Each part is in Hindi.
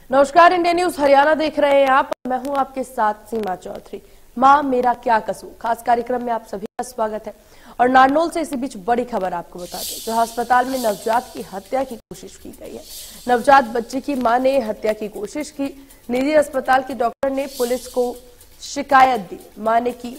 नमस्कार, इंडिया न्यूज हरियाणा देख रहे हैं आप। मैं हूं आपके साथ सीमा चौधरी। मां मेरा क्या कसूर खास कार्यक्रम में आप सभी का स्वागत है। और नारनौल से इसी बीच बड़ी खबर आपको बता दें, जहां अस्पताल में नवजात की हत्या की कोशिश की गई है। नवजात बच्चे की मां ने हत्या की कोशिश की। निजी अस्पताल के डॉक्टर ने पुलिस को शिकायत दी। मां ने की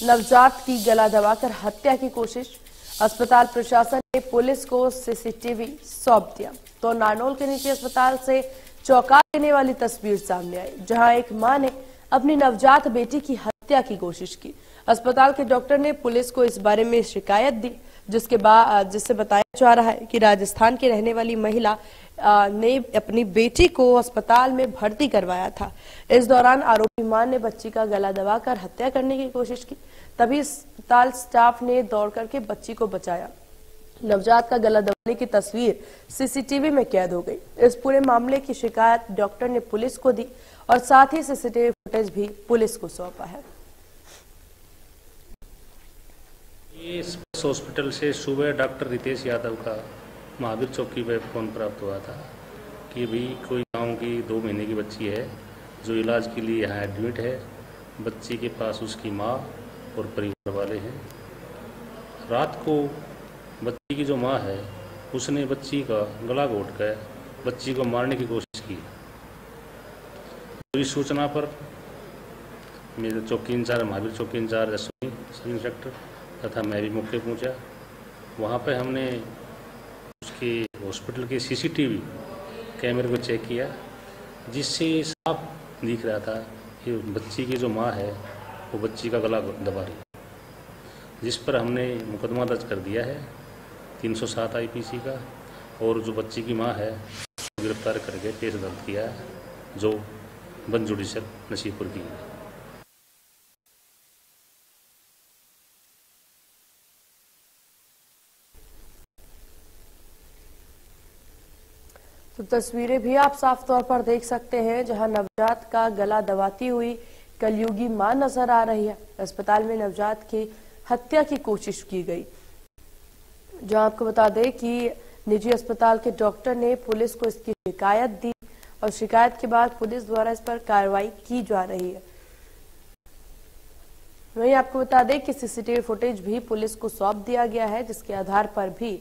नवजात की गला दबाकर हत्या की कोशिश। अस्पताल प्रशासन ने पुलिस को सीसीटीवी सौंप दिया। तो नारनौल के निजी अस्पताल से चौंका देने वाली तस्वीर सामने आई, जहां एक मां ने अपनी नवजात बेटी की हत्या की कोशिश की। अस्पताल के डॉक्टर ने पुलिस को इस बारे में शिकायत दी, जिससे बताया जा रहा है कि राजस्थान की रहने वाली महिला ने अपनी बेटी को अस्पताल में भर्ती करवाया था। इस दौरान आरोपी मां ने बच्ची का गला दबाकर हत्या करने की कोशिश की। तभी अस्पताल स्टाफ ने दौड़ करके बच्ची को बचाया। नवजात का गला दबाने की तस्वीर सीसीटीवी में कैद हो गई। इस पूरे मामले की शिकायत डॉक्टर ने पुलिस को दी और साथ ही सीसीटीवी फुटेज भी पुलिस को सौंपा है। इस हॉस्पिटल से सुबह डॉक्टर रितेश यादव का महावीर चौकी पर फोन प्राप्त हुआ था कि भाई कोई गांव की 2 महीने की बच्ची है जो इलाज के लिए यहाँ एडमिट है। बच्ची के पास उसकी माँ और परिवार वाले हैं। रात को बच्ची की जो माँ है उसने बच्ची का गला घोट कर बच्ची को मारने की कोशिश की। तो इस सूचना पर मेरे चौकी इंचार्ज महावीर चौकी इंचार्ज अश्विनी सब इंस्पेक्टर तथा मैं भी मौके पहुंचा। वहाँ पे हमने उसके हॉस्पिटल के सीसीटीवी कैमरे को चेक किया, जिससे साफ दिख रहा था कि बच्ची की जो माँ है वो बच्ची का गला दबा रही है, जिस पर हमने मुकदमा दर्ज कर दिया है 307 IPC का। और जो बच्ची की माँ है गिरफ्तार करके केस दर्ज किया है, जो बन जुडिशल नसीबपुर की है। तो तस्वीरें भी आप साफ तौर पर देख सकते हैं, जहां नवजात का गला दबाती हुई कलयुगी मां नजर आ रही है। अस्पताल में नवजात की हत्या की कोशिश की गई, जहां आपको बता दें कि निजी अस्पताल के डॉक्टर ने पुलिस को इसकी शिकायत दी और शिकायत के बाद पुलिस द्वारा इस पर कार्रवाई की जा रही है। वहीं आपको बता दें कि सीसीटीवी फुटेज भी पुलिस को सौंप दिया गया है, जिसके आधार पर भी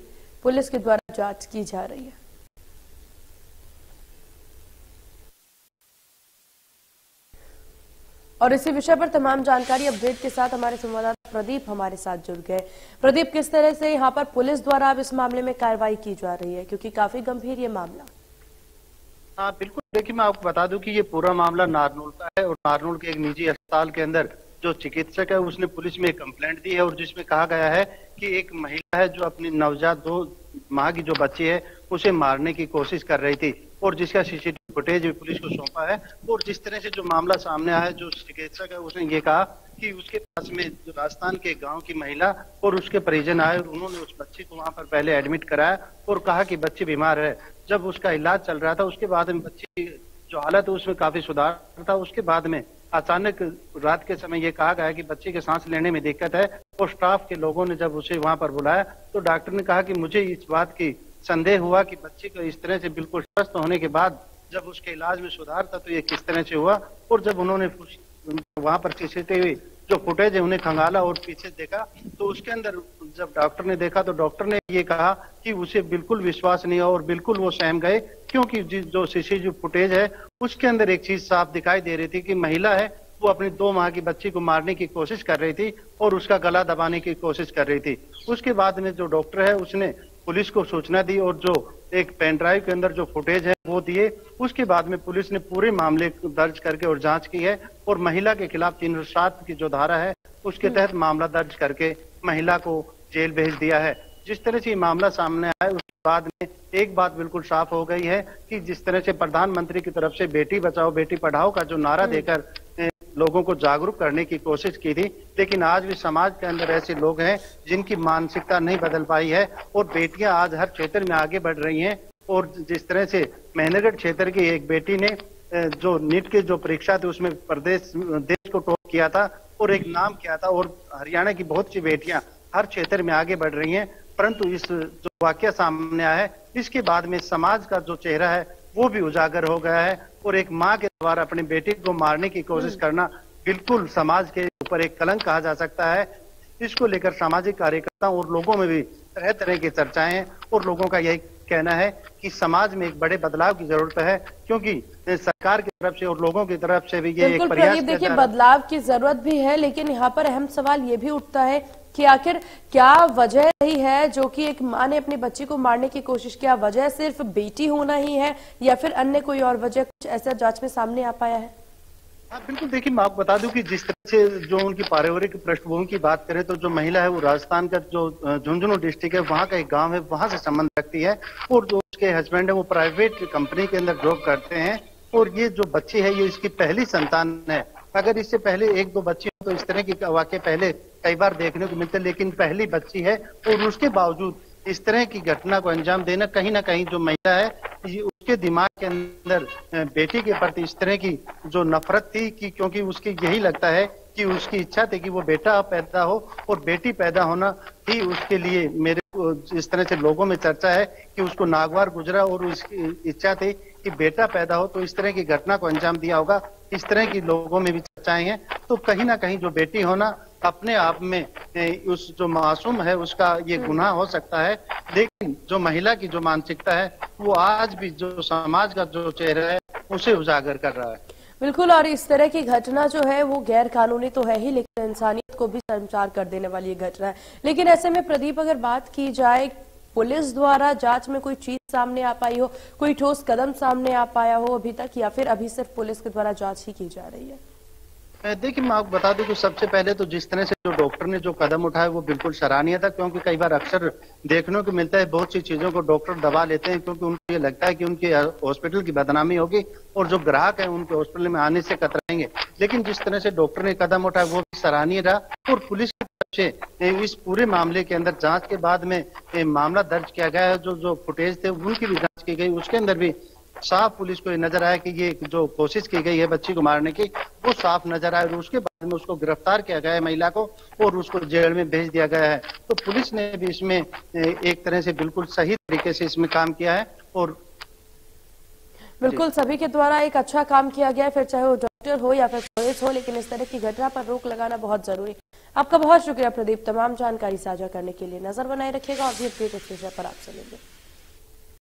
पुलिस के द्वारा जांच की जा रही है। और इसी विषय पर तमाम जानकारी अपडेट के साथ हमारे संवाददाता प्रदीप हमारे साथ जुड़ गए। प्रदीप, किस तरह से यहाँ पर पुलिस द्वारा अब इस मामले में कार्रवाई की जा रही है, क्योंकि काफी गंभीर ये मामला? हाँ बिल्कुल, देखिए मैं आपको बता दूं कि ये पूरा मामला नारनौल का है और नारनौल के एक निजी अस्पताल के अंदर जो चिकित्सक है उसने पुलिस में एक कंप्लेंट दी है और जिसमें कहा गया है कि एक महिला है जो अपनी नवजात 2 माह की जो बच्ची है उसे मारने की कोशिश कर रही थी और जिसका सीसीटीवी फुटेज भी पुलिस को सौंपा है। और जिस तरह से जो मामला सामने आया है, जो चिकित्सक है उसने ये कहा कि उसके पास में जो राजस्थान के गांव की महिला और उसके परिजन आए और उन्होंने उस बच्ची को वहां पर पहले एडमिट कराया और कहा कि बच्ची बीमार है। जब उसका इलाज चल रहा था उसके बाद में बच्ची जो हालत है उसमें काफी सुधार था। उसके बाद में अचानक रात के समय ये कहा गया कि बच्चे के सांस लेने में दिक्कत है और स्टाफ के लोगों ने जब उसे वहां पर बुलाया तो डॉक्टर ने कहा कि मुझे इस बात की संदेह हुआ कि बच्चे को इस तरह से बिल्कुल स्वस्थ होने के बाद जब उसके इलाज में सुधार था तो ये किस तरह से हुआ। और जब उन्होंने वहां पर सीसीटीवी जो फुटेज है उन्हें खंगाला और पीछे देखा तो उसके अंदर जब डॉक्टर ने देखा तो डॉक्टर ने ये कहा कि उसे बिल्कुल विश्वास नहीं हुआ और बिल्कुल वो सहम गए, क्योंकि जो सीसीटीवी फुटेज है उसके अंदर एक चीज साफ दिखाई दे रही थी कि महिला है वो अपनी 2 माह की बच्ची को मारने की कोशिश कर रही थी और उसका गला दबाने की कोशिश कर रही थी। उसके बाद में जो डॉक्टर है उसने पुलिस को सूचना दी और जो एक पेन ड्राइव के अंदर जो फुटेज है वो दिए। उसके बाद में पुलिस ने पूरे मामले दर्ज करके और जांच की है और महिला के खिलाफ 307 की जो धारा है उसके तहत मामला दर्ज करके महिला को जेल भेज दिया है। जिस तरह से ये मामला सामने आया उसके बाद में एक बात बिल्कुल साफ हो गई है कि जिस तरह से प्रधानमंत्री की तरफ से बेटी बचाओ बेटी पढ़ाओ का जो नारा देकर लोगों को जागरूक करने की कोशिश की थी, लेकिन आज भी समाज के अंदर ऐसे लोग हैं जिनकी मानसिकता नहीं बदल पाई है और बेटियां आज हर क्षेत्र में आगे बढ़ रही हैं। और जिस तरह से महेंद्रगढ़ क्षेत्र की एक बेटी ने जो नीट की जो परीक्षा थी उसमें देश को टॉप किया था और एक नाम किया था और हरियाणा की बहुत सी बेटियां हर क्षेत्र में आगे बढ़ रही हैं। परंतु इस जो वाकया सामने आया है इसके बाद में समाज का जो चेहरा है वो भी उजागर हो गया है। और एक माँ के द्वारा अपनी बेटी को मारने की कोशिश करना बिल्कुल समाज के ऊपर एक कलंक कहा जा सकता है। इसको लेकर सामाजिक कार्यकर्ताओं और लोगों में भी तरह तरह की चर्चाएं हैं और लोगों का यही कहना है कि समाज में एक बड़े बदलाव की जरूरत है, क्योंकि सरकार की तरफ से और लोगों की तरफ से भी ये एक प्रयास देखिए बदलाव की जरूरत भी है, लेकिन यहाँ पर अहम सवाल ये भी उठता है कि आखिर क्या वजह रही है जो कि एक माँ ने अपनी बच्ची को मारने की कोशिश किया। वजह सिर्फ बेटी होना ही है या फिर अन्य कोई और वजह, कुछ ऐसा जांच में सामने आ पाया है? हाँ बिल्कुल, देखिए मैं आपको बता दूं कि जिस तरह से जो उनकी पारिवारिक पृष्ठभूमि की बात करें तो जो महिला है वो राजस्थान का जो झुंझुनू डिस्ट्रिक्ट है वहाँ का एक गांव है, वहां से संबंध रखती है। और जो उसके हस्बैंड है वो प्राइवेट कंपनी के अंदर जॉब करते हैं। और ये जो बच्ची है ये इसकी पहली संतान है। अगर इससे पहले एक दो बच्ची हो तो इस तरह की वाकई पहले कई बार देखने को मिलते, लेकिन पहली बच्ची है और उसके बावजूद इस तरह की घटना को अंजाम देना, कहीं ना कहीं जो महिला है उसके दिमाग के अंदर बेटी के प्रति इस तरह की जो नफरत थी कि क्योंकि उसकी यही लगता है कि उसकी इच्छा थी कि वो बेटा पैदा हो और बेटी पैदा होना ही उसके लिए, मेरे इस तरह से लोगों में चर्चा है कि उसको नागवार गुजरा और उसकी इच्छा थी कि बेटा पैदा हो, तो इस तरह की घटना को अंजाम दिया होगा। इस तरह की लोगों में भी चर्चाएं हैं। तो कहीं ना कहीं जो बेटी होना अपने आप में उस जो मासूम है उसका ये गुनाह हो सकता है, लेकिन जो महिला की जो मानसिकता है वो आज भी जो समाज का जो चेहरा है उसे उजागर कर रहा है। बिल्कुल, और इस तरह की घटना जो है वो गैर कानूनी तो है ही, लेकिन इंसानियत को भी शर्मसार कर देने वाली ये घटना है। लेकिन ऐसे में प्रदीप, अगर बात की जाए पुलिस द्वारा जांच में कोई चीज सामने आ पाई हो, कोई ठोस कदम सामने आ पाया हो अभी तक, या फिर अभी सिर्फ पुलिस के द्वारा जांच ही की जा रही है? देखिए मैं आपको बता दूं कि सबसे पहले तो जिस तरह से जो डॉक्टर ने जो कदम उठाया वो बिल्कुल सराहनीय था, क्योंकि कई बार अक्सर देखने को मिलता है बहुत सी चीजों को डॉक्टर दबा लेते हैं क्योंकि उनको ये लगता है कि उनके हॉस्पिटल की बदनामी होगी और जो ग्राहक है उनके हॉस्पिटल में आने से कतराएंगे। लेकिन जिस तरह से डॉक्टर ने कदम उठाया वो भी सराहनीय रहा। और पुलिस की तरफ से इस पूरे मामले के अंदर जांच के बाद में मामला दर्ज किया गया है। जो फुटेज थे उनकी भी जांच की गई, उसके अंदर भी साफ पुलिस को नजर आया कि ये जो कोशिश की गई है बच्ची को मारने की वो साफ नजर आया। और उसके बाद में उसको गिरफ्तार किया गया है महिला को और उसको जेल में भेज दिया गया है। तो पुलिस ने भी इसमें एक तरह से बिल्कुल सही तरीके से इसमें काम किया है। और बिल्कुल सभी के द्वारा एक अच्छा काम किया गया है, फिर चाहे वो डॉक्टर हो या फिर पुलिस हो, लेकिन इस तरह की घटना पर रोक लगाना बहुत जरूरी। आपका बहुत शुक्रिया प्रदीप, तमाम जानकारी साझा करने के लिए। नजर बनाए रखिएगा और भी अपडेट इस विषय पर आपसे लेंगे।